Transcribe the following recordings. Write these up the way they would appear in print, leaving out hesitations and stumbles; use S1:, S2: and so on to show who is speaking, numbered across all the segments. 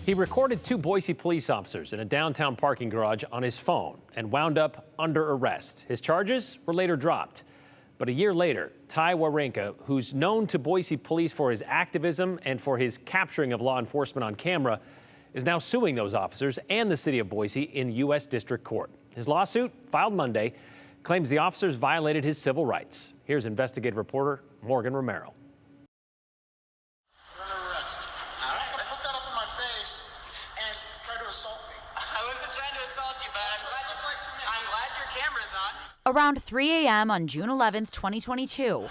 S1: He recorded two Boise police officers in a downtown parking garage on his phone and wound up under arrest. His charges were later dropped. But a year later, Werenka, who's known to Boise police for his activism and for his capturing of law enforcement on camera, is now suing those officers and the city of Boise in U.S. District Court. His lawsuit, filed Monday, claims the officers violated his civil rights. Here's investigative reporter Morgan Romero.
S2: Around 3 a.m. on June 11th, 2022,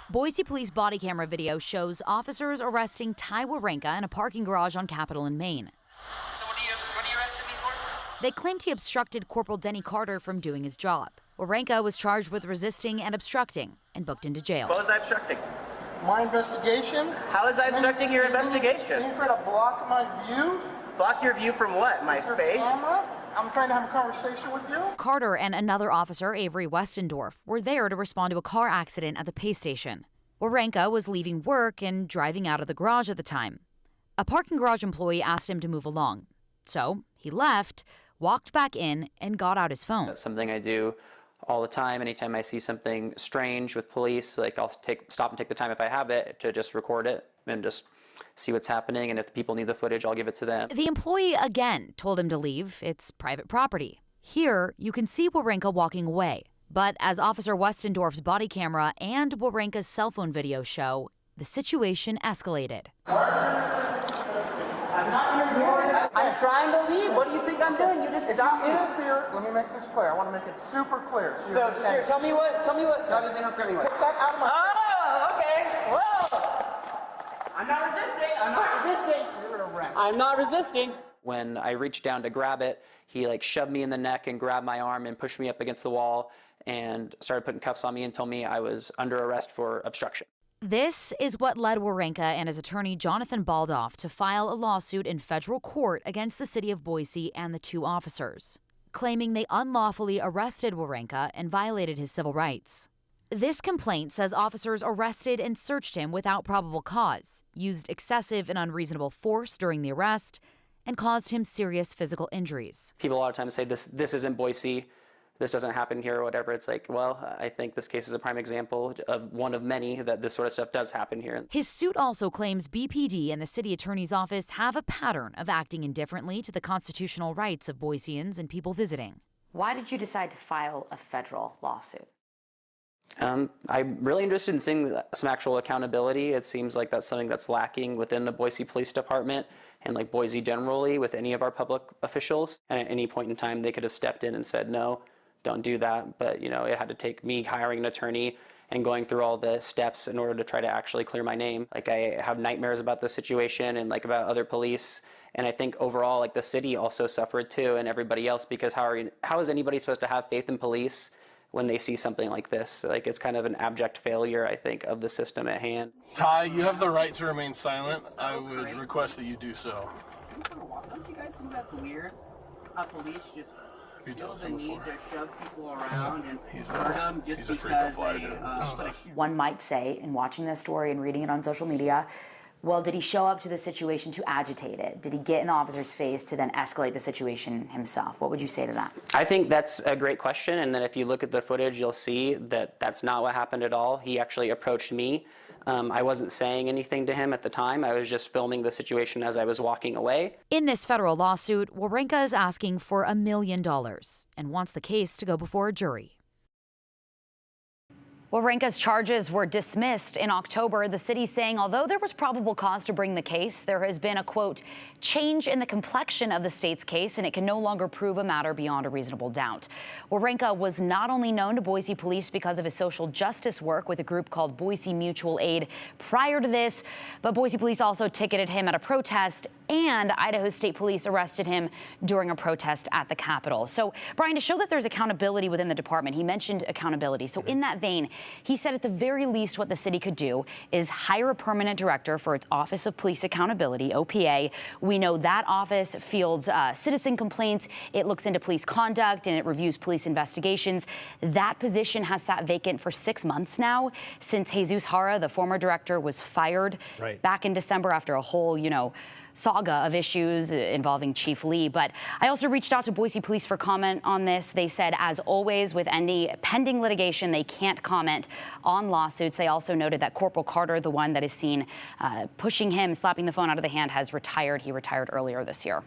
S2: Boise police body camera video shows officers arresting Werenka in a parking garage on Capitol in Maine.
S3: So what are you arresting me for?
S2: They claimed he obstructed Corporal Denny Carter from doing his job. Werenka was charged with resisting and obstructing and booked into jail.
S3: What was I obstructing?
S4: My investigation.
S3: How is I obstructing your investigation?
S4: Can you try to block my view?
S3: Block your view from what? My face?
S4: Camera? I'm trying to have a conversation with you.
S2: Carter and another officer, Avery Westendorf, were there to respond to a car accident at the pay station. Werenka was leaving work and driving out of the garage at the time. A parking garage employee asked him to move along. So he left, walked back in, and got out his phone.
S5: That's something I do all the time. Anytime I see something strange with police, like I'll stop and take the time if I have it to just record it and just see what's happening, and if people need the footage, I'll give it to them.
S2: The employee again told him to leave. It's private property. Here, you can see Werenka walking away. But as Officer Westendorf's body camera and Werenka's cell phone video show, the situation escalated.
S3: I'm not interfering. I'm trying to leave. What do you think I'm doing? You just stopped me.
S4: Interfere. Let me make this clear. I want to make it super clear.
S3: So, sir, tell me what God is interfering with.
S4: Take that out of my
S3: Oh, okay. Whoa. I'm not resisting. I'm not resisting.
S4: You're gonna arrest.
S3: I'm not resisting.
S5: When I reached down to grab it, he shoved me in the neck and grabbed my arm and pushed me up against the wall and started putting cuffs on me and told me I was under arrest for obstruction.
S2: This is what led Werenka and his attorney Jonathan Baldoff to file a lawsuit in federal court against the city of Boise and the two officers, claiming they unlawfully arrested Werenka and violated his civil rights. This complaint says officers arrested and searched him without probable cause, used excessive and unreasonable force during the arrest, and caused him serious physical injuries.
S5: People a lot of times say this isn't Boise, this doesn't happen here or whatever. It's like, well, I think this case is a prime example of one of many that this sort of stuff does happen here.
S2: His suit also claims BPD and the city attorney's office have a pattern of acting indifferently to the constitutional rights of Boiseans and people visiting.
S6: Why did you decide to file a federal lawsuit?
S5: I'm really interested in seeing some actual accountability. It seems like that's something that's lacking within the Boise Police Department and Boise generally with any of our public officials. And at any point in time, they could have stepped in and said, no, don't do that. But, it had to take me hiring an attorney and going through all the steps in order to try to actually clear my name. I have nightmares about the situation and about other police. And I think overall, the city also suffered too, and everybody else, because how is anybody supposed to have faith in police when they see something like this? It's kind of an abject failure, I think, of the system at hand.
S7: You have the right to remain silent. I would request that you do so.
S8: Don't you guys think that's weird? How police just feel the need to shove people around and hurt them just because they...
S6: One might say, in watching this story and reading it on social media, well, did he show up to the situation to agitate it? Did he get in the officer's face to then escalate the situation himself? What would you say to that?
S5: I think that's a great question. And then if you look at the footage, you'll see that that's not what happened at all. He actually approached me. I wasn't saying anything to him at the time. I was just filming the situation as I was walking away.
S2: In this federal lawsuit, Werenka is asking for $1 million and wants the case to go before a jury. Werenka's charges were dismissed in October, the city saying although there was probable cause to bring the case, there has been a, quote, change in the complexion of the state's case and it can no longer prove a matter beyond a reasonable doubt. Werenka was not only known to Boise police because of his social justice work with a group called Boise Mutual Aid prior to this, but Boise police also ticketed him at a protest and Idaho State Police arrested him during a protest at the Capitol. So, Brian, to show that there's accountability within the department, he mentioned accountability. So in that vein, he said at the very least what the city could do is hire a permanent director for its Office of Police Accountability, OPA. We know that office fields citizen complaints, it looks into police conduct, and it reviews police investigations. That position has sat vacant for 6 months now since Jesus Hara, the former director, was fired back in December after a whole, saga of issues involving Chief Lee. But I also reached out to Boise Police for comment on this. They said, as always, with any pending litigation, they can't comment on lawsuits. They also noted that Corporal Carter, the one that is seen pushing him, slapping the phone out of the hand, has retired. He retired earlier this year.